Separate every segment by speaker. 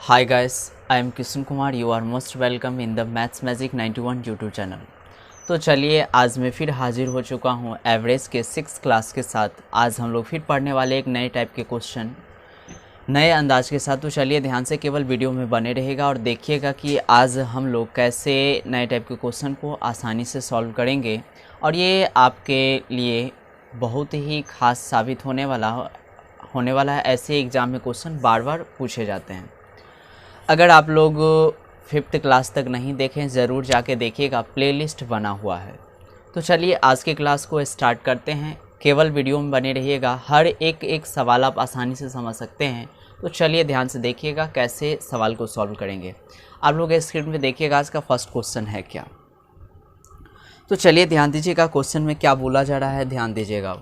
Speaker 1: Hi guys, I am Kishan Kumar. You are most welcome in the Maths Magic 91 YouTube channel. तो चलिए आज मैं फिर हाजिर हो चुका हूँ एवरेज के 6th क्लास के साथ। आज हम लोग फिर पढ़ने वाले एक नए टाइप के क्वेश्चन नए अंदाज के साथ। तो चलिए ध्यान से केवल वीडियो में बने रहेगा और देखिएगा कि आज हम लोग कैसे नए टाइप के क्वेश्चन को आसानी से सॉल्व करेंगे और ये आपके लिए बहुत ही खास साबित होने वाला है। ऐसे एग्ज़ाम में क्वेश्चन बार बार पूछे जाते हैं। अगर आप लोग 5th क्लास तक नहीं देखें ज़रूर जाके देखिएगा, प्लेलिस्ट बना हुआ है। तो चलिए आज के क्लास को स्टार्ट करते हैं। केवल वीडियो में बने रहिएगा, हर एक सवाल आप आसानी से समझ सकते हैं। तो चलिए ध्यान से देखिएगा कैसे सवाल को सॉल्व करेंगे। आप लोग स्क्रीन में देखिएगा आज का फर्स्ट क्वेश्चन है क्या। तो चलिए ध्यान दीजिएगा क्वेश्चन में क्या बोला जा रहा है, ध्यान दीजिएगा।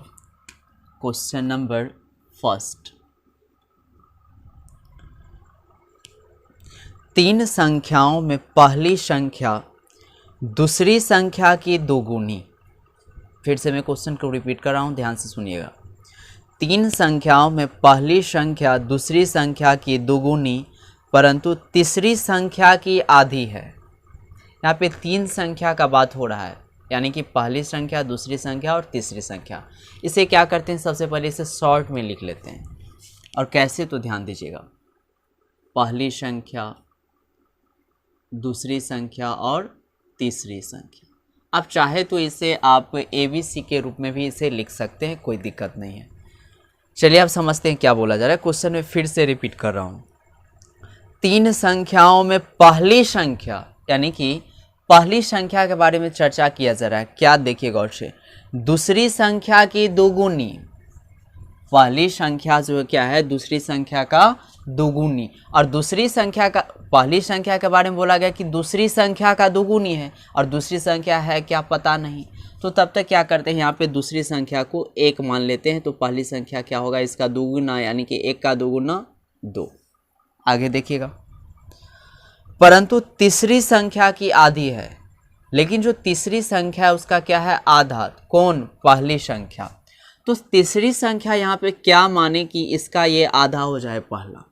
Speaker 1: क्वेश्चन नंबर फर्स्ट, 3 संख्याओं में पहली संख्या दूसरी संख्या की दोगुनी। फिर से मैं क्वेश्चन को रिपीट कर रहा हूँ, ध्यान से सुनिएगा। 3 संख्याओं में पहली संख्या दूसरी संख्या की दोगुनी परंतु तीसरी संख्या की आधी है। यहाँ पे 3 संख्या का बात हो रहा है, यानी कि पहली संख्या दूसरी संख्या और तीसरी संख्या। इसे क्या करते हैं, सबसे पहले इसे शॉर्ट में लिख लेते हैं। और कैसे, तो ध्यान दीजिएगा। पहली संख्या दूसरी संख्या और तीसरी संख्या। आप चाहे तो इसे आप ABC के रूप में भी इसे लिख सकते हैं, कोई दिक्कत नहीं है। चलिए आप समझते हैं क्या बोला जा रहा है। क्वेश्चन में फिर से रिपीट कर रहा हूँ। 3 संख्याओं में पहली संख्या, यानी कि पहली संख्या के बारे में चर्चा किया जा रहा है। क्या देखिए गौर से, दूसरी संख्या की दोगुनी। पहली संख्या जो क्या है, दूसरी संख्या का दोगुनी। और दूसरी संख्या का, पहली संख्या के बारे में बोला गया कि दूसरी संख्या का दोगुनी है और दूसरी संख्या है क्या पता नहीं। तो तब तक क्या करते हैं, यहाँ पे दूसरी संख्या को 1 मान लेते हैं। तो पहली संख्या क्या होगा, इसका दोगुना, यानी कि 1 का दोगुना 2। आगे देखिएगा। परंतु तीसरी संख्या की आधी है, लेकिन जो तीसरी संख्या है उसका क्या है, आधा। कौन, पहली संख्या। तो तीसरी संख्या यहाँ पे क्या माने कि इसका ये आधा हो जाए पहला।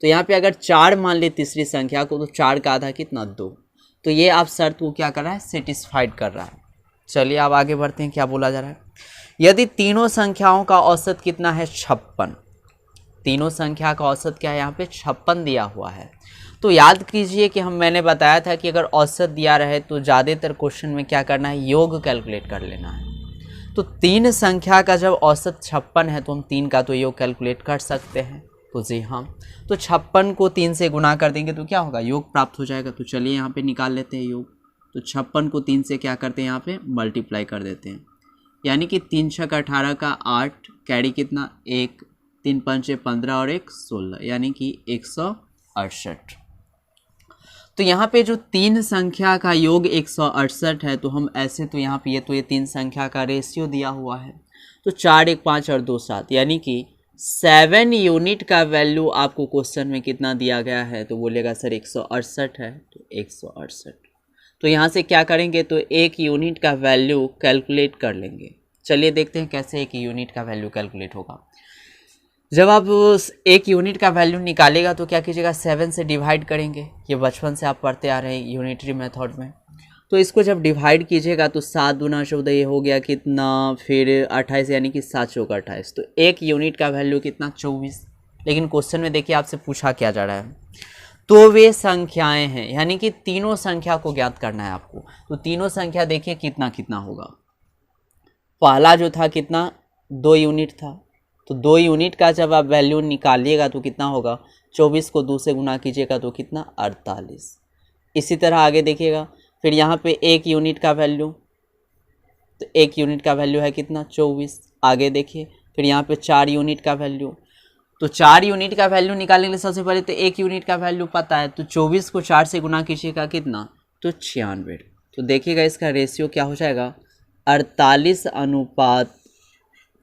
Speaker 1: तो यहाँ पे अगर 4 मान ले तीसरी संख्या को, तो 4 का आधा कितना, 2। तो ये आप शर्त को क्या कर रहा है, सेटिस्फाइड कर रहा है। चलिए अब आगे बढ़ते हैं, क्या बोला जा रहा है। यदि तीनों संख्याओं का औसत कितना है, 56। तीनों संख्या का औसत क्या है, यहाँ पे 56 दिया हुआ है। तो याद कीजिए कि मैंने बताया था कि अगर औसत दिया रहे तो ज़्यादातर क्वेश्चन में क्या करना है, योग कैलकुलेट कर लेना है। तो 3 संख्या का जब औसत 56 है तो हम 3 का तो योग कैलकुलेट कर सकते हैं। तो जी हाँ, तो 56 को 3 से गुना कर देंगे तो क्या होगा, योग प्राप्त हो जाएगा। तो चलिए यहाँ पे निकाल लेते हैं योग। तो 56 को 3 से क्या करते हैं, यहाँ पे मल्टीप्लाई कर देते हैं। यानी कि 3 छक 18 का 8, कैरी कितना 1, 3 पंचे 15 और 1 16, यानी कि 168। तो यहाँ पे जो 3 संख्या का योग 168 है, तो हम ऐसे तो यहाँ पे ये 3 संख्या का रेशियो दिया हुआ है। तो 4 1 5 और 2 7, यानी कि 7 यूनिट का वैल्यू आपको क्वेश्चन में कितना दिया गया है, तो बोलेगा सर 168 है, तो 168। तो यहाँ से क्या करेंगे, तो 1 यूनिट का वैल्यू कैलकुलेट कर लेंगे। चलिए देखते हैं कैसे 1 यूनिट का वैल्यू कैलकुलेट होगा। जब आप 1 यूनिट का वैल्यू निकालेगा तो क्या कीजिएगा, 7 से डिवाइड करेंगे। ये बचपन से आप पढ़ते आ रहे हैं यूनिटरी मेथड में। तो इसको जब डिवाइड कीजिएगा तो 7 दूना 14, ये हो गया कितना, फिर 28, यानी कि 7 चौक 28। तो 1 यूनिट का वैल्यू कितना, 24। लेकिन क्वेश्चन में देखिए आपसे पूछा क्या जा रहा है, तो वे संख्याएं हैं, यानी कि तीनों संख्या को ज्ञात करना है आपको। तो तीनों संख्या देखिए कितना कितना होगा। पहला जो था कितना, 2 यूनिट था। तो 2 यूनिट का जब आप वैल्यू निकालिएगा तो कितना होगा, 24 को 2 से गुना कीजिएगा तो कितना, 48। इसी तरह आगे देखिएगा। फिर यहाँ पे 1 यूनिट का वैल्यू, तो 1 यूनिट का वैल्यू है कितना, 24। आगे देखिए, फिर यहाँ पे 4 यूनिट का वैल्यू। तो 4 यूनिट का वैल्यू निकालने के लिए सबसे पहले तो 1 यूनिट का वैल्यू पता है, तो 24 को 4 से गुना कीजिएगा कितना, तो 96। तो देखिएगा इसका रेशियो क्या हो जाएगा, 48 अनुपात।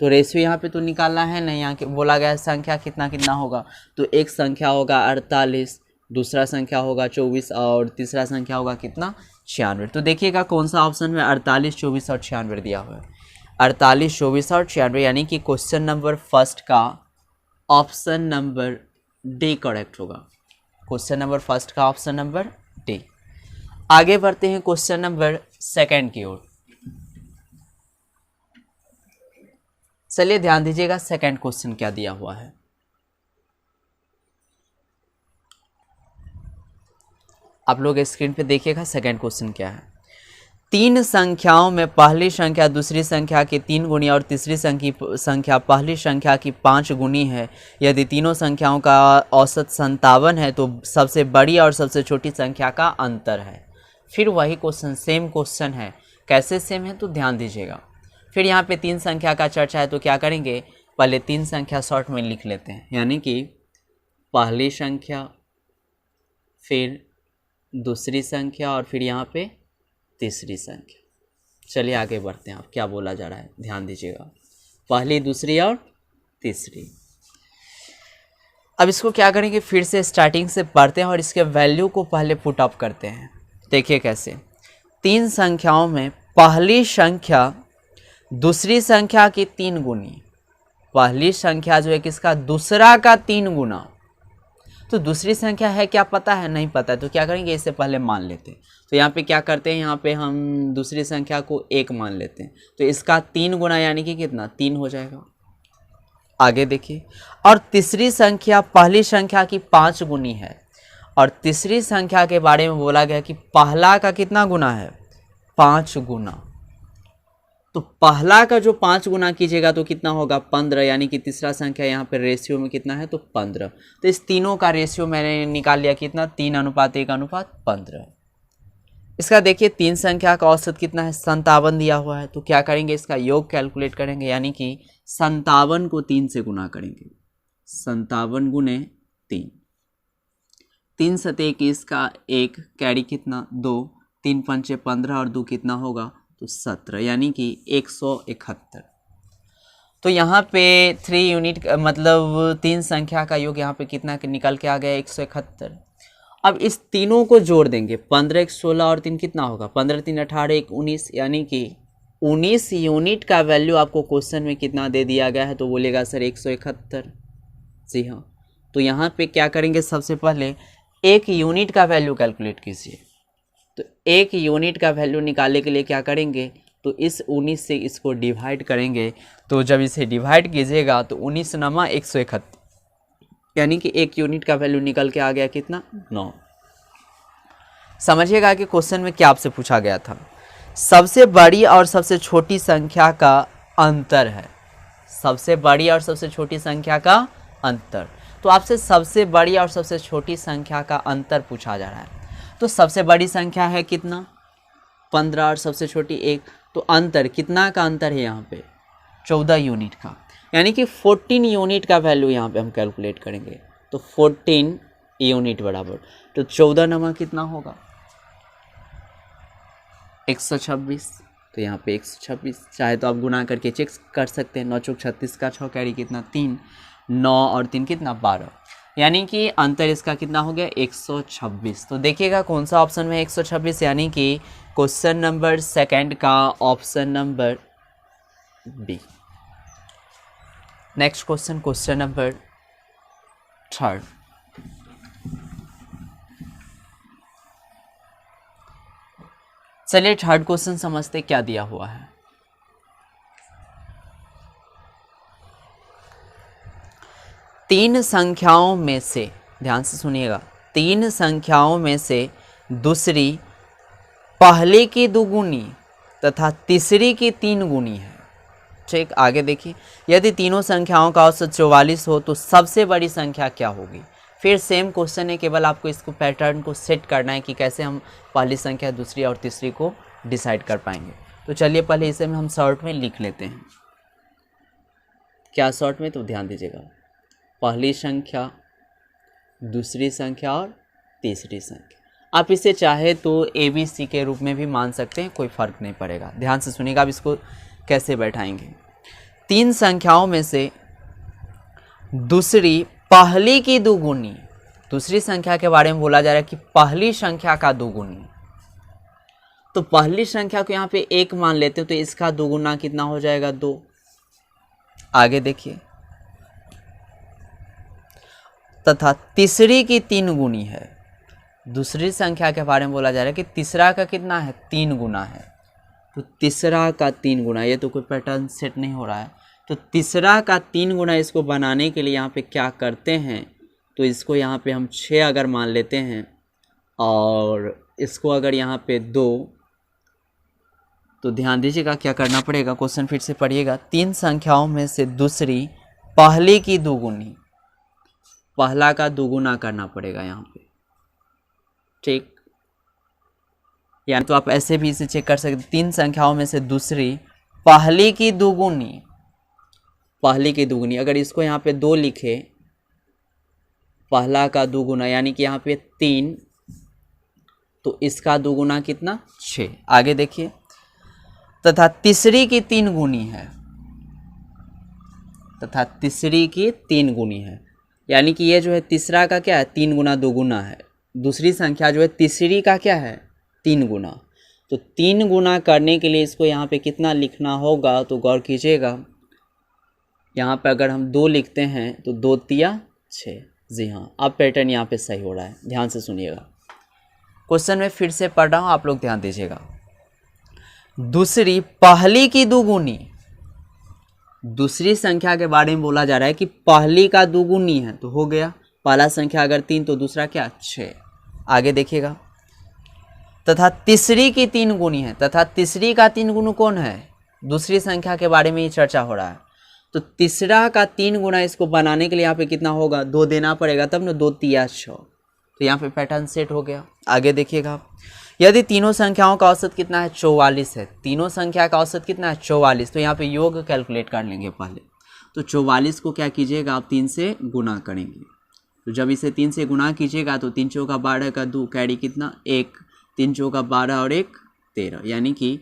Speaker 1: तो रेशियो यहाँ पे तो निकालना है नहीं, यहाँ के बोला गया है संख्या कितना कितना होगा। तो एक संख्या होगा 48, दूसरा संख्या होगा 24 और तीसरा संख्या होगा कितना, 96। तो देखिएगा कौन सा ऑप्शन में 48, 24 और 96 दिया हुआ है। 48, 24 और 96, यानी कि क्वेश्चन नंबर फर्स्ट का ऑप्शन नंबर डी करेक्ट होगा। क्वेश्चन नंबर फर्स्ट का ऑप्शन नंबर डी। आगे बढ़ते हैं क्वेश्चन नंबर सेकंड की ओर। चलिए ध्यान दीजिएगा सेकंड क्वेश्चन क्या दिया हुआ है। आप लोग स्क्रीन पे देखिएगा सेकंड क्वेश्चन क्या है। तीन संख्याओं में पहली संख्या दूसरी संख्या की 3 गुनी और तीसरी संख्या पहली संख्या की 5 गुनी है। यदि तीनों संख्याओं का औसत 57 है तो सबसे बड़ी और सबसे छोटी संख्या का अंतर है। फिर वही क्वेश्चन, सेम क्वेश्चन है। कैसे सेम है तो ध्यान दीजिएगा। फिर यहाँ पे 3 संख्या का चर्चा है तो क्या करेंगे, पहले 3 संख्या शॉर्ट में लिख लेते हैं, यानी कि पहली संख्या, फिर दूसरी संख्या और फिर यहाँ पे तीसरी संख्या। चलिए आगे बढ़ते हैं। आप क्या बोला जा रहा है ध्यान दीजिएगा, पहली दूसरी और तीसरी। अब इसको क्या करेंगे, फिर से स्टार्टिंग से पढ़ते हैं और इसके वैल्यू को पहले पुट अप करते हैं। देखिए कैसे, 3 संख्याओं में पहली संख्या दूसरी संख्या की 3 गुनी, पहली संख्या जो है किसका, दूसरा का 3 गुना। तो दूसरी संख्या है क्या पता है, नहीं पता है, तो क्या करेंगे, इससे पहले मान लेते हैं। तो यहाँ पे क्या करते हैं, यहाँ पे हम दूसरी संख्या को 1 मान लेते हैं, तो इसका 3 गुना यानी कि कितना, 3 हो जाएगा। आगे देखिए, और तीसरी संख्या पहली संख्या की 5 गुनी है, और तीसरी संख्या के बारे में बोला गया कि पहला का कितना गुना है, 5 गुना। तो पहला का जो 5 गुना कीजिएगा तो कितना होगा, 15, यानी कि तीसरा संख्या यहाँ पे रेशियो में कितना है तो 15। तो इस तीनों का रेशियो मैंने निकाल लिया कितना, 3:1:15। इसका देखिए 3 संख्या का औसत कितना है, 57 दिया हुआ है। तो क्या करेंगे, इसका योग कैलकुलेट करेंगे, यानी कि 57 को 3 से गुना करेंगे, 57 गुने 3, 3 सते 21 का 1 कैरी कितना 2, 3 पंचे 15 और 2 कितना होगा तो 17, यानी कि 171। तो यहाँ पे 3 यूनिट मतलब 3 संख्या का योग यहाँ पे कितना निकल के आ गया, 171। अब इस तीनों को जोड़ देंगे, 15 1 16 और 3 कितना होगा, 15 3 18 1 19, यानी कि 19 यूनिट का वैल्यू आपको क्वेश्चन में कितना दे दिया गया है, तो बोलेगा सर 171। जी हाँ, तो यहाँ पे क्या करेंगे, सबसे पहले 1 यूनिट का वैल्यू कैलकुलेट कीजिए। तो 1 यूनिट का वैल्यू निकालने के लिए क्या करेंगे, तो इस 19 से इसको डिवाइड करेंगे। तो जब इसे डिवाइड कीजिएगा तो 19 नमा 171, यानी कि 1 यूनिट का वैल्यू निकल के आ गया कितना, 9। समझिएगा कि क्वेश्चन में क्या आपसे पूछा गया था, सबसे बड़ी और सबसे छोटी संख्या का अंतर है, सबसे बड़ी और सबसे छोटी संख्या का अंतर। तो आपसे सबसे बड़ी और सबसे छोटी संख्या का अंतर पूछा जा रहा है। तो सबसे बड़ी संख्या है कितना, 15 और सबसे छोटी 1, तो अंतर कितना का अंतर है यहाँ पे, 14 यूनिट का, यानी कि 14 यूनिट का वैल्यू यहाँ पे हम कैलकुलेट करेंगे। तो 14 यूनिट बराबर, तो 14 नमा कितना होगा 126। तो यहाँ पे 126, चाहे तो आप गुना करके चेक कर सकते हैं, 9 चौक 36 का 6 कैरी कितना 3, 9 और 3 कितना 12, यानी कि अंतर इसका कितना हो गया 126। तो देखिएगा कौन सा ऑप्शन में 126, यानी कि क्वेश्चन नंबर सेकंड का option number B. Next question, question number third. चलिए थर्ड क्वेश्चन समझते क्या दिया हुआ है। तीन संख्याओं में से, ध्यान से सुनिएगा, 3 संख्याओं में से दूसरी पहले की 2 गुनी तथा तीसरी की 3 गुनी है। ठीक, आगे देखिए, यदि तीनों संख्याओं का औसत 44 हो तो सबसे बड़ी संख्या क्या होगी। फिर सेम क्वेश्चन है, केवल आपको इसको पैटर्न को सेट करना है कि कैसे हम पहली संख्या दूसरी और तीसरी को डिसाइड कर पाएंगे। तो चलिए पहले इसे हम शॉर्ट में लिख लेते हैं। क्या शॉर्ट में, तो ध्यान दीजिएगा, पहली संख्या दूसरी संख्या और तीसरी संख्या। आप इसे चाहे तो ABC के रूप में भी मान सकते हैं, कोई फ़र्क नहीं पड़ेगा। ध्यान से सुनिएगा, अब इसको कैसे बैठाएंगे। 3 संख्याओं में से दूसरी पहली की 2 गुनी, दूसरी संख्या के बारे में बोला जा रहा है कि पहली संख्या का 2 गुनी। तो पहली संख्या को यहाँ पे 1 मान लेते हो, तो इसका 2 गुना कितना हो जाएगा 2। आगे देखिए, तथा तीसरी की 3 गुनी है। दूसरी संख्या के बारे में बोला जा रहा है कि तीसरा का कितना है, 3 गुना है। तो तीसरा का 3 गुना, ये तो कोई पैटर्न सेट नहीं हो रहा है। तो तीसरा का 3 गुना इसको बनाने के लिए यहाँ पे क्या करते हैं, तो इसको यहाँ पे हम 6 अगर मान लेते हैं और इसको अगर यहाँ पे 2, तो ध्यान दीजिएगा क्या करना पड़ेगा, क्वेश्चन फिर से पढ़िएगा। 3 संख्याओं में से दूसरी पहली की दुगुनी, पहला का दुगुना करना पड़ेगा यहाँ पे, ठीक। यानी तो आप ऐसे भी इसे चेक कर सकते, 3 संख्याओं में से दूसरी पहली की दुगुनी, पहली की दुगुनी, अगर इसको यहाँ पे 2 लिखे, पहला का दुगुना यानी कि यहाँ पे 3, तो इसका दुगुना कितना, 6। आगे देखिए, तथा तीसरी की 3 गुनी है, तथा तीसरी की 3 गुनी है, यानी कि ये जो है तीसरा का क्या है, 3 गुना 2 गुना है। दूसरी संख्या जो है तीसरी का क्या है, 3 गुना। तो 3 गुना करने के लिए इसको यहाँ पे कितना लिखना होगा, तो गौर कीजिएगा, यहाँ पे अगर हम 2 लिखते हैं तो 2 तिया 6। जी हाँ, अब पैटर्न यहाँ पे सही हो रहा है, ध्यान से सुनिएगा। क्वेश्चन में फिर से पढ़ रहा हूँ, आप लोग ध्यान दीजिएगा। दूसरी पहली की दुगुनी, दूसरी संख्या के बारे में बोला जा रहा है कि पहली का दुगुनी है, तो हो गया, पहला संख्या अगर 3 तो दूसरा क्या, 6। आगे देखिएगा, तथा तीसरी की 3 गुनी है, तथा तीसरी का 3 गुना कौन है, दूसरी संख्या के बारे में ही चर्चा हो रहा है। तो तीसरा का 3 गुना इसको बनाने के लिए यहाँ पे कितना होगा, 2 देना पड़ेगा, तब ना 2 तिया 6। तो यहाँ पे पैटर्न सेट हो गया। आगे देखिएगा, यदि तीनों संख्याओं का औसत कितना है, 44 है, तीनों संख्या का औसत कितना है, 44, तो यहाँ पे योग कैलकुलेट कर लेंगे पहले। तो 44 को क्या कीजिएगा, आप 3 से गुना करेंगे। तो जब इसे 3 से गुना कीजिएगा तो 3 चौका 12 का 2 कैरी कितना, 1, 3 चौका 12 और 1 13, यानी कि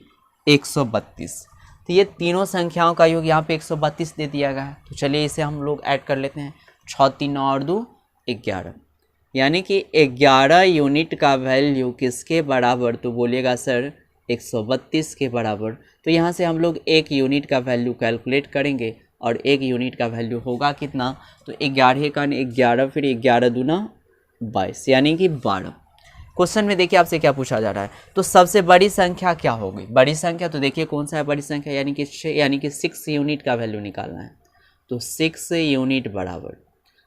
Speaker 1: 132। तो ये तीनों संख्याओं का योग यहाँ पे 132 दे दिया गया है। तो चलिए इसे हम लोग ऐड कर लेते हैं, 6 3 और 2 11, यानी कि 11 यूनिट का वैल्यू किसके बराबर, तो बोलिएगा सर 132 के बराबर। तो यहाँ से हम लोग 1 यूनिट का वैल्यू कैलकुलेट करेंगे और 1 यूनिट का वैल्यू होगा कितना, तो 11 का 11, फिर 11 दूना 22, यानी कि 12। क्वेश्चन में देखिए आपसे क्या पूछा जा रहा है, तो सबसे बड़ी संख्या क्या होगी, बड़ी संख्या, तो देखिए कौन सा है बड़ी संख्या, यानी कि 6, यानी कि 6 यूनिट का वैल्यू निकालना है। तो 6 यूनिट बराबर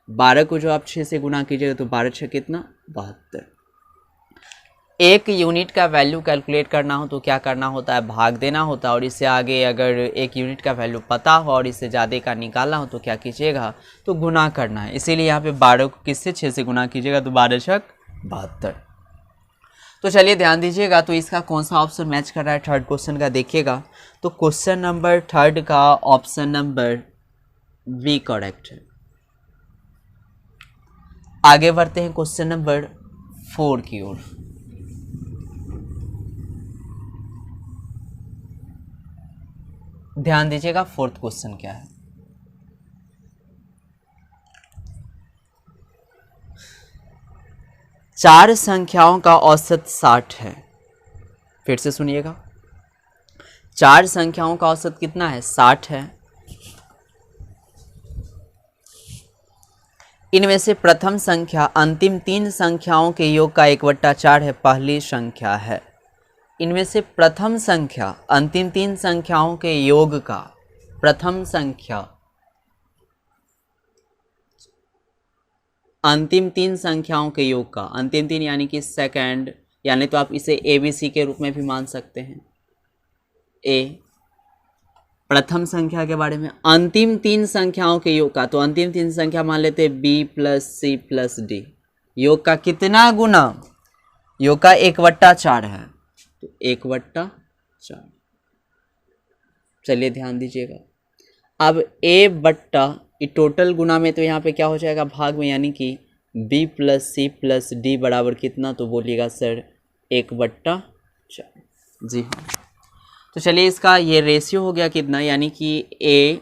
Speaker 1: 12 को जो आप 6 से गुना कीजिएगा तो 12 6 कितना, 72। 1 यूनिट का वैल्यू कैलकुलेट करना हो तो क्या करना होता है, भाग देना होता है, और इससे आगे अगर 1 यूनिट का वैल्यू पता हो और इससे ज़्यादा का निकालना हो तो क्या कीजिएगा, तो गुना करना है। इसीलिए यहाँ पे 12 को किससे, 6 से गुना कीजिएगा तो 12 6 72। तो चलिए ध्यान दीजिएगा, तो इसका कौन सा ऑप्शन मैच कर रहा है थर्ड क्वेश्चन का, देखिएगा। तो क्वेश्चन नंबर 3 का ऑप्शन नंबर बी करेक्ट है। आगे बढ़ते हैं क्वेश्चन नंबर 4 की ओर। ध्यान दीजिएगा, 4th क्वेश्चन क्या है। चार संख्याओं का औसत 60 है। फिर से सुनिएगा, 4 संख्याओं का औसत कितना है, 60 है। इनमें से प्रथम संख्या अंतिम 3 संख्याओं के योग का 1/4 है, पहली संख्या है। इनमें से प्रथम संख्या अंतिम 3 संख्याओं के योग का, प्रथम संख्या अंतिम 3 संख्याओं के योग का, अंतिम 3 यानी कि सेकंड, यानी तो आप इसे ABC के रूप में भी मान सकते हैं। ए प्रथम संख्या के बारे में, अंतिम 3 संख्याओं के योग का, तो अंतिम 3 संख्या मान लेते हैं B + C + D। योग का कितना गुना, योग का 1/4 है, तो 1/4। चलिए ध्यान दीजिएगा, अब A बट्टा टोटल गुना में, तो यहाँ पे क्या हो जाएगा, भाग में, यानी कि B + C + D बराबर कितना, तो बोलिएगा सर 1/4। जी हाँ, तो चलिए इसका ये रेशियो हो गया कितना, यानी कि A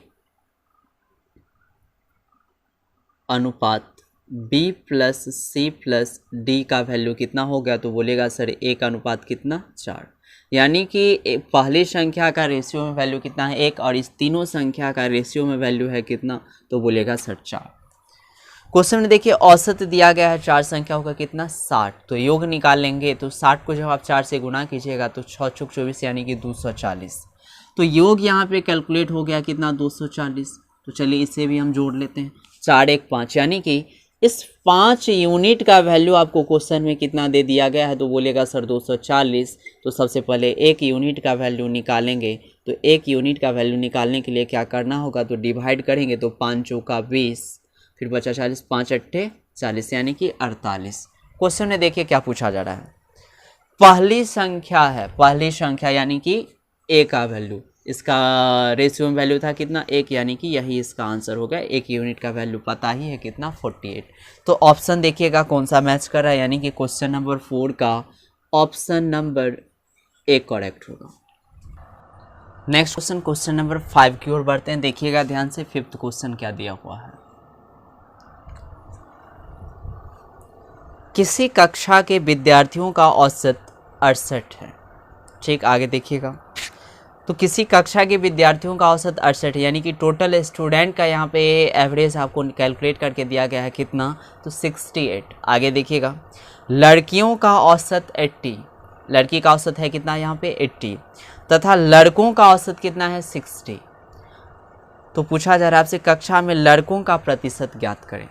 Speaker 1: अनुपात B + C + D का वैल्यू कितना हो गया, तो बोलेगा सर 1 अनुपात कितना, 4। यानी कि पहली संख्या का रेशियो में वैल्यू कितना है, 1, और इस तीनों संख्या का रेशियो में वैल्यू है कितना, तो बोलेगा सर 4। क्वेश्चन में देखिए औसत दिया गया है 4 संख्याओं का कितना 60, तो योग निकाल लेंगे तो 60 को जब आप 4 से गुना कीजिएगा तो 6 चौक 24 यानी कि 240। तो योग यहाँ पे कैलकुलेट हो गया कितना 240। तो चलिए इसे भी हम जोड़ लेते हैं, 4 1 5 यानी कि इस 5 यूनिट का वैल्यू आपको क्वेश्चन में कितना दे दिया गया है, तो बोलेगा सर 240। तो सबसे पहले 1 यूनिट का वैल्यू निकालेंगे। तो 1 यूनिट का वैल्यू निकालने के लिए क्या करना होगा, तो डिवाइड करेंगे तो 5 चौका 20, फिर बचा 40, 5 अट्ठे 40 यानी कि 48। क्वेश्चन में देखिए क्या पूछा जा रहा है, पहली संख्या है, पहली संख्या यानी कि ए का वैल्यू, इसका रेशियो में वैल्यू था कितना 1 यानी कि यही इसका आंसर हो गया। 1 यूनिट का वैल्यू पता ही है कितना 48। तो ऑप्शन देखिएगा कौन सा मैच कर रहा है, यानी कि क्वेश्चन नंबर 4 का ऑप्शन नंबर ए करेक्ट होगा। नेक्स्ट क्वेश्चन, क्वेश्चन नंबर 5 की ओर बढ़ते हैं। देखिएगा ध्यान से, 5th क्वेश्चन क्या दिया हुआ है। किसी कक्षा के विद्यार्थियों का औसत 68 है। ठीक, आगे देखिएगा। तो किसी कक्षा के विद्यार्थियों का औसत 68 है, यानी कि टोटल स्टूडेंट का यहाँ पे एवरेज आपको कैलकुलेट करके दिया गया है कितना, तो 68। आगे देखिएगा, लड़कियों का औसत 80, लड़की का औसत है कितना यहाँ पे 80, तथा लड़कों का औसत कितना है 60। तो पूछा जा रहा है आपसे कक्षा में लड़कों का प्रतिशत ज्ञात करें।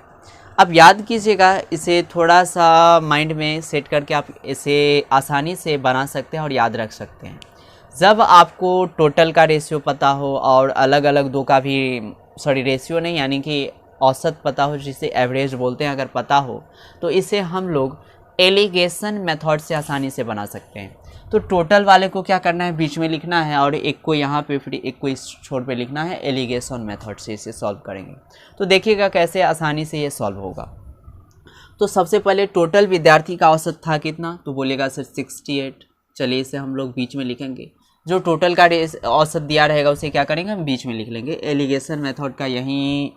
Speaker 1: अब याद कीजिएगा, इसे थोड़ा सा माइंड में सेट करके आप इसे आसानी से बना सकते हैं और याद रख सकते हैं। जब आपको टोटल का रेशियो पता हो और अलग अलग दो का भी, सॉरी रेशियो नहीं यानी कि औसत पता हो, जिसे एवरेज बोलते हैं, अगर पता हो तो इसे हम लोग एलिगेशन मेथड से आसानी से बना सकते हैं। तो टोटल वाले को क्या करना है, बीच में लिखना है और एक को यहाँ पे फिर एक को इस छोर पे लिखना है। एलिगेशन मेथड से इसे सॉल्व करेंगे तो देखिएगा कैसे आसानी से ये सॉल्व होगा। तो सबसे पहले टोटल विद्यार्थी का औसत था कितना, तो बोलेगा सर 68। चलिए इसे हम लोग बीच में लिखेंगे, जो टोटल का औसत दिया रहेगा उसे क्या करेंगे, हम बीच में लिख लेंगे। एलिगेशन मेथड का यही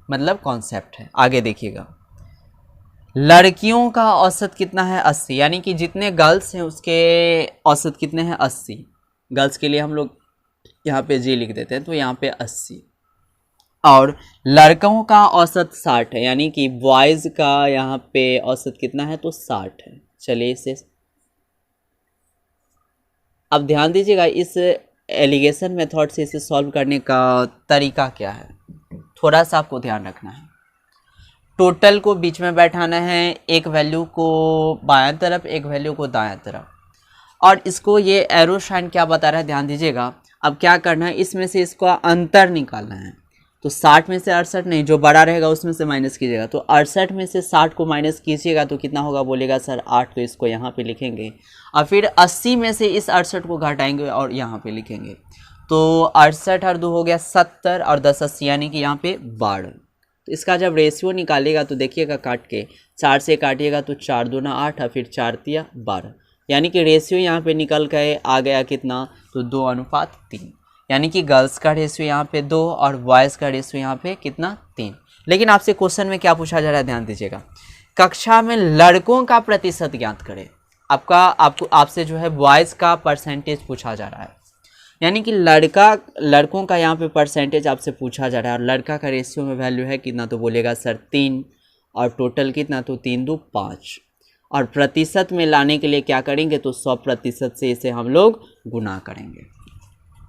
Speaker 1: मतलब कॉन्सेप्ट है। आगे देखिएगा, लड़कियों का औसत कितना है 80, यानी कि जितने गर्ल्स हैं उसके औसत कितने हैं 80। गर्ल्स के लिए हम लोग यहाँ पे जी लिख देते हैं, तो यहाँ पे 80। और लड़कों का औसत 60 है, यानी कि बॉयज़ का यहाँ पे औसत कितना है, तो 60 है। चलिए इसे अब ध्यान दीजिएगा, इस एलिगेशन मेथड से इसे सॉल्व करने का तरीका क्या है, थोड़ा सा आपको ध्यान रखना है। टोटल को बीच में बैठाना है, एक वैल्यू को बायां तरफ, एक वैल्यू को दायां तरफ, और इसको ये एरो साइन क्या बता रहा है ध्यान दीजिएगा। अब क्या करना है, इसमें से इसका अंतर निकालना है। तो 60 में से 68 नहीं, जो बड़ा रहेगा उसमें से माइनस कीजिएगा। तो 68 में से 60 को माइनस कीजिएगा तो कितना होगा, बोलेगा सर 8। तो इसको यहाँ पे लिखेंगे और फिर 80 में से इस 68 को घटाएंगे और यहाँ पे लिखेंगे। तो 68 और 2 हो गया 70 और 10 80 यानी कि यहाँ पे 12। तो इसका जब रेशियो निकालेगा तो देखिएगा काट के, 4 से काटिएगा तो 4 दूना 8 और फिर 4 तिया 12, यानी कि रेशियो यहाँ पे निकल के आ गया कितना, तो 2:3। यानी कि गर्ल्स का रेशियो यहाँ पे 2 और बॉयज़ का रेशियो यहाँ पे कितना 3। लेकिन आपसे क्वेश्चन में क्या पूछा जा रहा है ध्यान दीजिएगा, कक्षा में लड़कों का प्रतिशत ज्ञात करें। आपसे जो है बॉयज़ का परसेंटेज पूछा जा रहा है, यानी कि लड़कों का यहाँ पे परसेंटेज आपसे पूछा जा रहा है। और लड़का का रेशियो में वैल्यू है कितना, तो बोलेगा सर 3 और टोटल कितना, तो 3 2 5। और प्रतिशत में लाने के लिए क्या करेंगे, तो 100% से इसे हम लोग गुना करेंगे।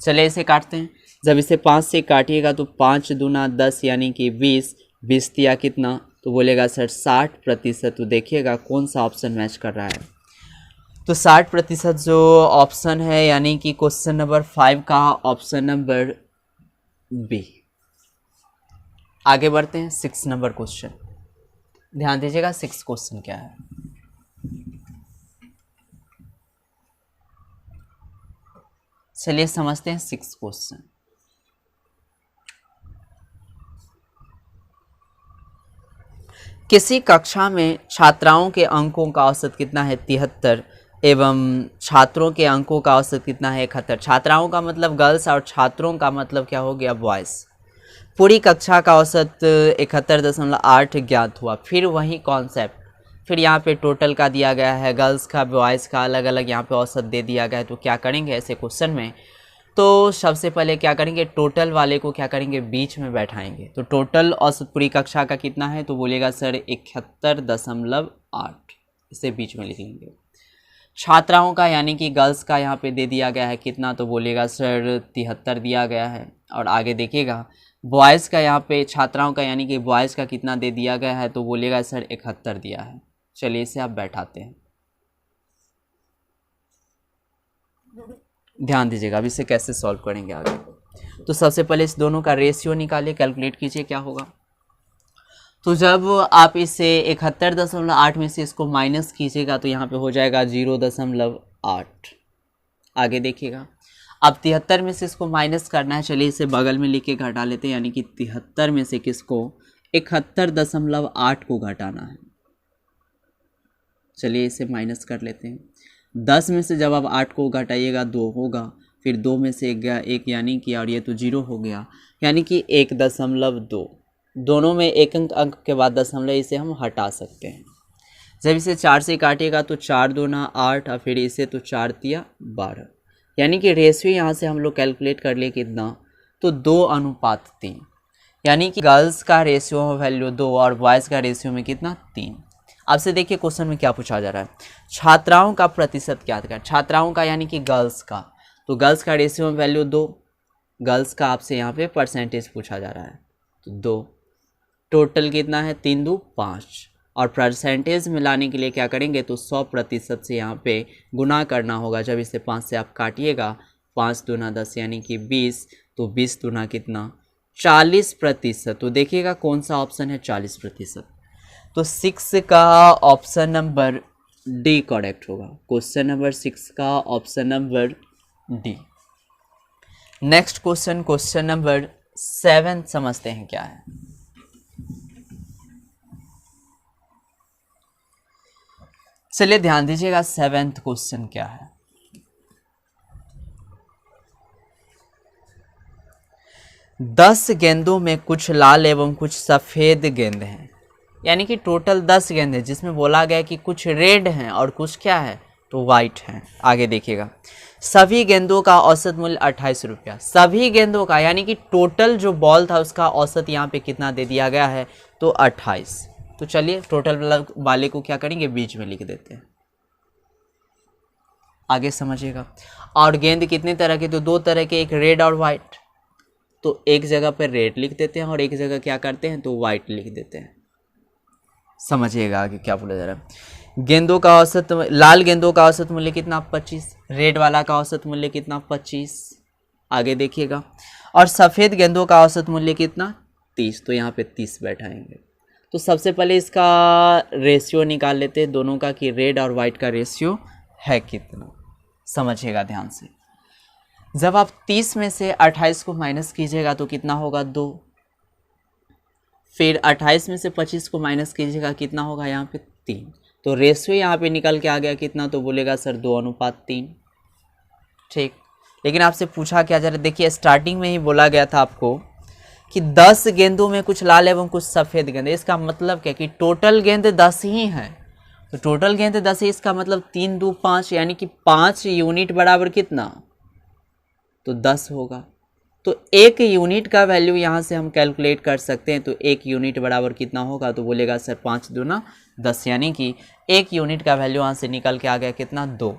Speaker 1: चलिए इसे काटते हैं। जब इसे 5 से काटिएगा तो 5 दूना 10 यानी कि 20, 20 दिया कितना, तो बोलेगा सर 60%। तो देखिएगा कौन सा ऑप्शन मैच कर रहा है, तो 60% जो ऑप्शन है यानी कि क्वेश्चन नंबर 5 का ऑप्शन नंबर बी। आगे बढ़ते हैं 6 नंबर क्वेश्चन, ध्यान दीजिएगा 6 क्वेश्चन क्या है। चलिए समझते हैं 6 क्वेश्चन। किसी कक्षा में छात्राओं के अंकों का औसत कितना है 73 एवं छात्रों के अंकों का औसत कितना है 71। छात्राओं का मतलब गर्ल्स और छात्रों का मतलब क्या हो गया बॉयज़। पूरी कक्षा का औसत 71.8 ज्ञात हुआ। फिर वही कॉन्सेप्ट, फिर यहाँ पे टोटल का दिया गया है, गर्ल्स का बॉयज़ का अलग अलग यहाँ पे औसत दे दिया गया है। तो क्या करेंगे ऐसे क्वेश्चन में, तो सबसे पहले क्या करेंगे, टोटल वाले को क्या करेंगे, बीच में बैठाएंगे। तो टोटल औसत पूरी कक्षा का कितना है, तो बोलिएगा सर 71.8, इसे बीच में लिख लेंगे। छात्राओं का यानी कि गर्ल्स का यहाँ पे दे दिया गया है कितना, तो बोलिएगा सर 73 दिया गया है। और आगे देखिएगा बॉयज़ का यहाँ पे, छात्राओं का यानी कि बॉयज़ का कितना दे दिया गया है, तो बोलिएगा सर 71 दिया है। चलिए इसे आप बैठाते हैं, ध्यान दीजिएगा अब इसे कैसे सॉल्व करेंगे आगे। तो सबसे पहले इस दोनों का रेशियो निकालिए, कैलकुलेट कीजिए क्या होगा। तो जब आप इसे 71.8 में से इसको माइनस कीजिएगा तो यहाँ पे हो जाएगा 0.8। आगे देखिएगा, अब 73 में से इसको माइनस करना है। चलिए इसे बगल में लिख के घटा लेते हैं, यानी कि 73 में से किसको, 71.8 को घटाना है। चलिए इसे माइनस कर लेते हैं। 10 में से जब आप 8 को घटाइएगा 2 होगा, फिर 2 में से 1 गया 1 यानी कि, और ये तो 0 हो गया, यानी कि 1.2। दोनों में एक अंक के बाद दशमलव, इसे हम हटा सकते हैं। जब इसे 4 से काटिएगा तो 4 दूना 8, और फिर इसे तो 4 तिया 12, यानी कि रेशियो यहाँ से हम लोग कैलकुलेट कर लिए कितना, तो 2:3, यानी कि गर्ल्स का रेशियो वैल्यू 2 और बॉयज़ का रेशियो में कितना 3। आपसे देखिए क्वेश्चन में क्या पूछा जा रहा है, छात्राओं का प्रतिशत क्या था, छात्राओं का यानी कि गर्ल्स का, तो गर्ल्स का रेशियो में वैल्यू 2, गर्ल्स का आपसे यहाँ पे परसेंटेज पूछा जा रहा है, तो 2, टोटल कितना है 3 2 5, और परसेंटेज मिलाने के लिए क्या करेंगे, तो 100% से यहाँ पे गुना करना होगा। जब इसे 5 से आप काटिएगा, 5 दूना 10 यानी कि 20, तो 20 दूना कितना 40%। तो देखिएगा कौन सा ऑप्शन है 40%, तो 6 का ऑप्शन नंबर डी करेक्ट होगा। क्वेश्चन नंबर 6 का option number D. Next question, question number 7 समझते हैं क्या है। चलिए ध्यान दीजिएगा 7th क्वेश्चन क्या है। दस गेंदों में कुछ लाल एवं कुछ सफेद गेंद हैं, यानी कि टोटल 10 गेंद है, जिसमें बोला गया कि कुछ रेड हैं और कुछ क्या है, तो वाइट हैं। आगे देखिएगा, सभी गेंदों का औसत मूल्य 28 रुपया। सभी गेंदों का यानी कि टोटल जो बॉल था उसका औसत यहाँ पे कितना दे दिया गया है, तो 28। तो चलिए टोटल वाले को क्या करेंगे, बीच में लिख देते हैं, आगे समझिएगा। और गेंद कितने तरह के, तो 2 तरह के, एक रेड और वाइट। तो एक जगह पर रेड लिख देते हैं और एक जगह क्या करते हैं, तो वाइट लिख देते हैं। समझिएगा आगे क्या बोला जा रहा है। गेंदों का औसत, लाल गेंदों का औसत मूल्य कितना 25, रेड वाला का औसत मूल्य कितना 25। आगे देखिएगा, और सफ़ेद गेंदों का औसत मूल्य कितना 30, तो यहाँ पे 30 बैठाएंगे। तो सबसे पहले इसका रेशियो निकाल लेते हैं दोनों का, कि रेड और वाइट का रेशियो है कितना। समझिएगा ध्यान से, जब आप 30 में से 28 को माइनस कीजिएगा तो कितना होगा 2, फिर 28 में से 25 को माइनस कीजिएगा कितना होगा यहाँ पे 3। तो रेशियो यहाँ पे निकल के आ गया कितना, तो बोलेगा सर 2:3। ठीक, लेकिन आपसे पूछा क्या जा रहा है, देखिए स्टार्टिंग में ही बोला गया था आपको कि 10 गेंदों में कुछ लाल एवं कुछ सफ़ेद गेंद। इसका मतलब क्या कि टोटल गेंद 10 ही है, तो टोटल गेंद 10 है, इसका मतलब 3 2 5, यानी कि 5 यूनिट बराबर कितना, तो 10 होगा। तो 1 यूनिट का वैल्यू यहाँ से हम कैलकुलेट कर सकते हैं। तो 1 यूनिट बराबर कितना होगा, तो बोलेगा सर 5 दूना 10, यानी कि 1 यूनिट का वैल्यू यहाँ से निकल के आ गया कितना 2।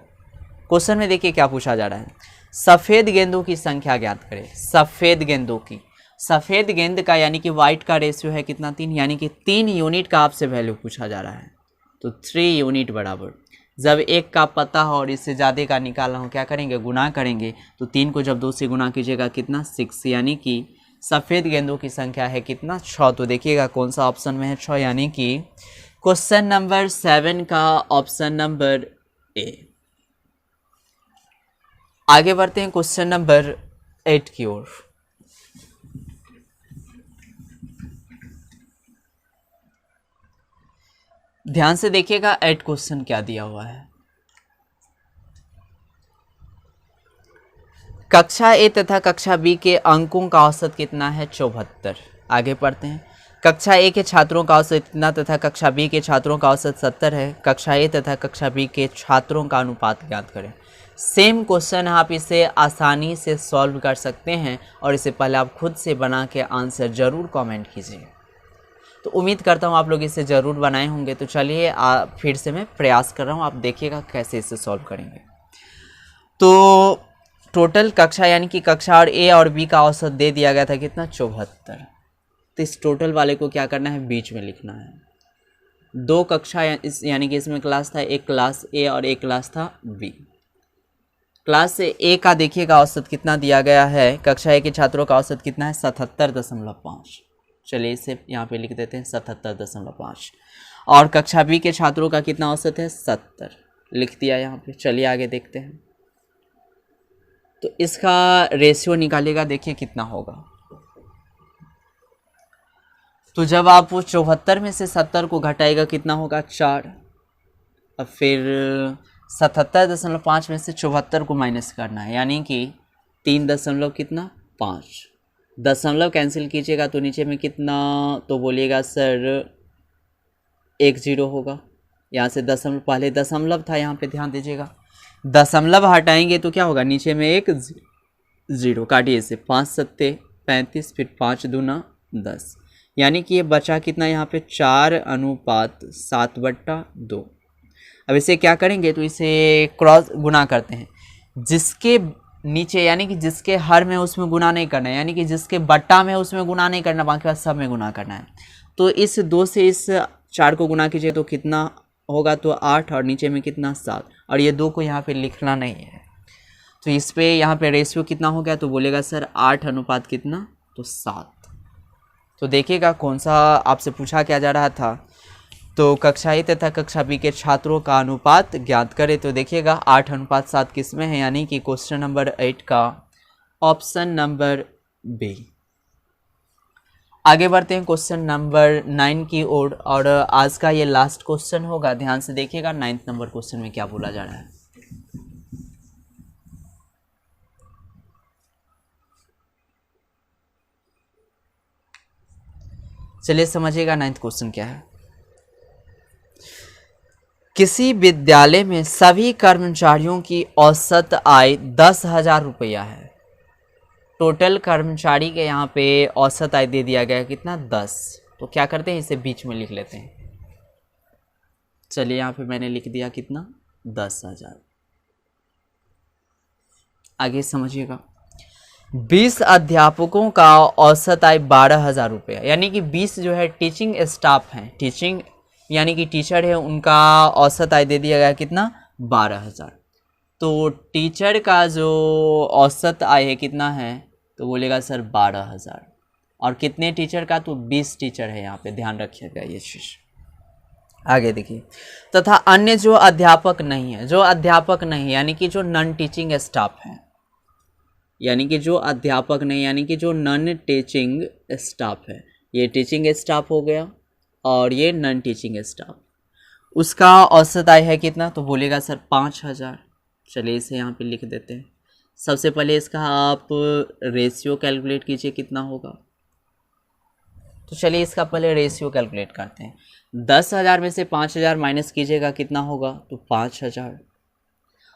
Speaker 1: क्वेश्चन में देखिए क्या पूछा जा रहा है, सफ़ेद गेंदों की संख्या ज्ञात करें। सफ़ेद गेंदों की, सफ़ेद गेंद का यानी कि वाइट का रेशियो है कितना 3, यानी कि 3 यूनिट का आपसे वैल्यू पूछा जा रहा है। तो 3 यूनिट बराबर, जब 1 का पता हो और इससे ज़्यादा का निकालना हो क्या करेंगे, गुना करेंगे। तो 3 को जब 2 से गुना कीजिएगा कितना 6, यानी कि सफ़ेद गेंदों की संख्या है कितना 6। तो देखिएगा कौन सा ऑप्शन में है 6, यानी कि क्वेश्चन नंबर 7 का ऑप्शन नंबर ए। आगे बढ़ते हैं क्वेश्चन नंबर 8 की ओर। ध्यान से देखिएगा 8 क्वेश्चन क्या दिया हुआ है। कक्षा ए तथा कक्षा बी के अंकों का औसत कितना है 74। आगे पढ़ते हैं, कक्षा ए के छात्रों का औसत इतना तथा कक्षा बी के छात्रों का औसत 70 है। कक्षा ए तथा कक्षा बी के छात्रों का अनुपात ज्ञात करें। सेम क्वेश्चन आप इसे आसानी से सॉल्व कर सकते हैं और इसे पहले आप खुद से बना के आंसर ज़रूर कमेंट कीजिए। तो उम्मीद करता हूँ आप लोग इसे ज़रूर बनाए होंगे। तो चलिए फिर से मैं प्रयास कर रहा हूँ, आप देखिएगा कैसे इसे सॉल्व करेंगे। तो टोटल कक्षा यानी कि कक्षा और ए और बी का औसत दे दिया गया था कितना, 74। तो इस टोटल वाले को क्या करना है, बीच में लिखना है। दो कक्षा यानी कि इसमें क्लास था, एक क्लास ए और एक क्लास था बी। क्लास ए का देखिएगा औसत कितना दिया गया है, कक्षा ए के छात्रों का औसत कितना है, 77.5। चलिए इसे यहाँ पे लिख देते हैं 77.5। और कक्षा बी के छात्रों का कितना औसत है, 70, लिख दिया यहाँ पे। चलिए आगे देखते हैं। तो इसका रेशियो निकालिएगा, देखिए कितना होगा। तो जब आप 74 में से 70 को घटाएगा कितना होगा, 4। अब फिर 77.5 में से 74 को माइनस करना है, यानी कि 3 दशमलव कितना, 5। दशमलव कैंसिल कीजिएगा तो नीचे में कितना, तो बोलिएगा सर 10 होगा। यहाँ से दशमलव, पहले दशमलव था, यहाँ पे ध्यान दीजिएगा। दशमलव हटाएंगे तो क्या होगा, नीचे में एक 0, काटिए इसे। 5 सत्ते 35, फिर 5 दूना 10, यानी कि ये बचा कितना यहाँ पे, 4:7/2। अब इसे क्या करेंगे, तो इसे क्रॉस गुना करते हैं। जिसके नीचे यानी कि जिसके हर में उसमें गुना नहीं करना है, यानी कि जिसके बट्टा में उसमें गुना नहीं करना, बाकी बात सब में गुना करना है। तो इस 2 से इस 4 को गुना कीजिए तो कितना होगा, तो 8, और नीचे में कितना, 7। और ये 2 को यहाँ पे लिखना नहीं है। तो इस पे यहाँ पे रेशियो कितना हो गया, तो बोलेगा सर 8 अनुपात कितना, तो 7। तो देखिएगा कौन सा आपसे पूछा क्या जा रहा था। तो कक्षा ए तथा कक्षा बी के छात्रों का अनुपात ज्ञात करें। तो देखिएगा 8:7 किस में है, यानी कि क्वेश्चन नंबर 8 का ऑप्शन नंबर बी। आगे बढ़ते हैं क्वेश्चन नंबर 9 की ओर, और आज का ये लास्ट क्वेश्चन होगा। ध्यान से देखिएगा 9th नंबर क्वेश्चन में क्या बोला जा रहा है। चलिए समझिएगा 9th क्वेश्चन क्या है। किसी विद्यालय में सभी कर्मचारियों की औसत आय 10,000 रुपया है। टोटल कर्मचारी के यहाँ पे औसत आय दे दिया गया है कितना, 10। तो क्या करते हैं, इसे बीच में लिख लेते हैं। चलिए यहाँ पे मैंने लिख दिया कितना, 10,000। आगे समझिएगा। 20 अध्यापकों का औसत आय 12,000 रुपया, यानी कि 20 जो है टीचिंग स्टाफ हैं, टीचिंग यानी कि टीचर है, उनका औसत आय दे दिया गया कितना, 12,000। तो टीचर का जो औसत आय है कितना है, तो बोलेगा सर 12,000। और कितने टीचर का, तो 20 टीचर है, यहाँ पे ध्यान रखिएगा ये चीज़। आगे देखिए, तथा अन्य जो अध्यापक नहीं है, जो अध्यापक नहीं यानी कि जो नॉन टीचिंग स्टाफ है, यानी कि जो अध्यापक नहीं यानी कि जो नॉन टीचिंग स्टाफ है, ये टीचिंग स्टाफ हो गया और ये नॉन टीचिंग स्टाफ, उसका औसत आय है कितना, तो बोलेगा सर 5,000। चलिए इसे यहाँ पे लिख देते हैं। सबसे पहले इसका आप रेशियो कैलकुलेट कीजिए कितना होगा। तो चलिए इसका पहले रेशियो कैलकुलेट करते हैं। 10,000 में से 5,000 माइनस कीजिएगा कितना होगा, तो 5,000।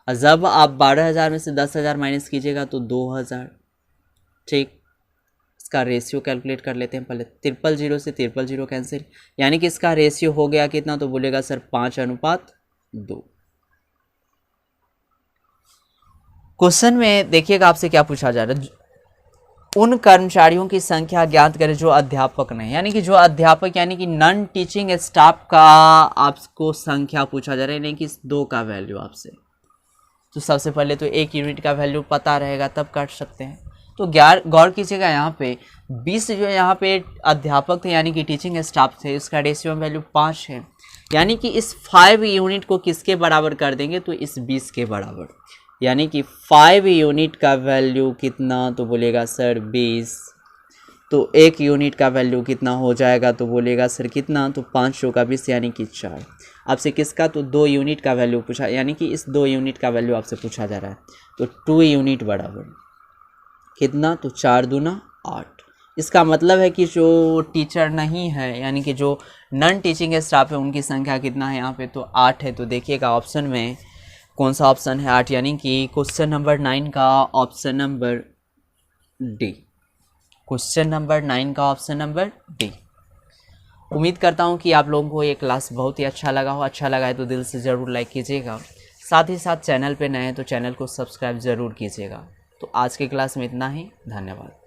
Speaker 1: और जब आप 12,000 में से 10,000 माइनस कीजिएगा तो 2,000। ठीक, इसका रेशियो कैलकुलेट कर लेते हैं पहले। 000 से 000 कैंसिल, यानी कि इसका रेशियो हो गया कितना, तो बोलेगा सर 5:2। क्वेश्चन में देखिएगा आपसे क्या पूछा जा रहा है, उन कर्मचारियों की संख्या ज्ञात करें जो अध्यापक नहीं, यानी कि जो अध्यापक यानी कि नॉन टीचिंग स्टाफ का आपको संख्या पूछा जा रहा है, यानी कि इस 2 का वैल्यू आपसे। तो सबसे पहले तो 1 यूनिट का वैल्यू पता रहेगा तब काट सकते हैं। तो गौर कीजिएगा यहाँ पे 20 जो यहाँ पे अध्यापक थे यानी कि टीचिंग स्टाफ थे, इसका रेशियो वैल्यू 5 है, यानी कि इस 5 यूनिट को किसके बराबर कर देंगे, तो इस 20 के बराबर, यानी कि 5 यूनिट का वैल्यू कितना, तो बोलेगा सर 20। तो 1 यूनिट का वैल्यू कितना हो जाएगा, तो बोलेगा सर कितना, तो 5 का 20 यानी कि 4। आपसे किसका, तो 2 यूनिट का वैल्यू पूछा, यानी कि इस 2 यूनिट का वैल्यू आपसे पूछा जा रहा है। तो 2 यूनिट बराबर कितना, तो 4 दूना 8। इसका मतलब है कि जो टीचर नहीं है यानी कि जो नॉन टीचिंग स्टाफ है उनकी संख्या कितना है यहाँ पे, तो 8 है। तो देखिएगा ऑप्शन में कौन सा ऑप्शन है, 8, यानी कि क्वेश्चन नंबर 9 का option number D. Question number 9 का ऑप्शन नंबर डी। उम्मीद करता हूँ कि आप लोगों को ये क्लास बहुत ही अच्छा लगा हो। अच्छा लगा है तो दिल से ज़रूर लाइक कीजिएगा, साथ ही साथ चैनल पे नए हैं तो चैनल को सब्सक्राइब ज़रूर कीजिएगा। तो आज की क्लास में इतना ही, धन्यवाद।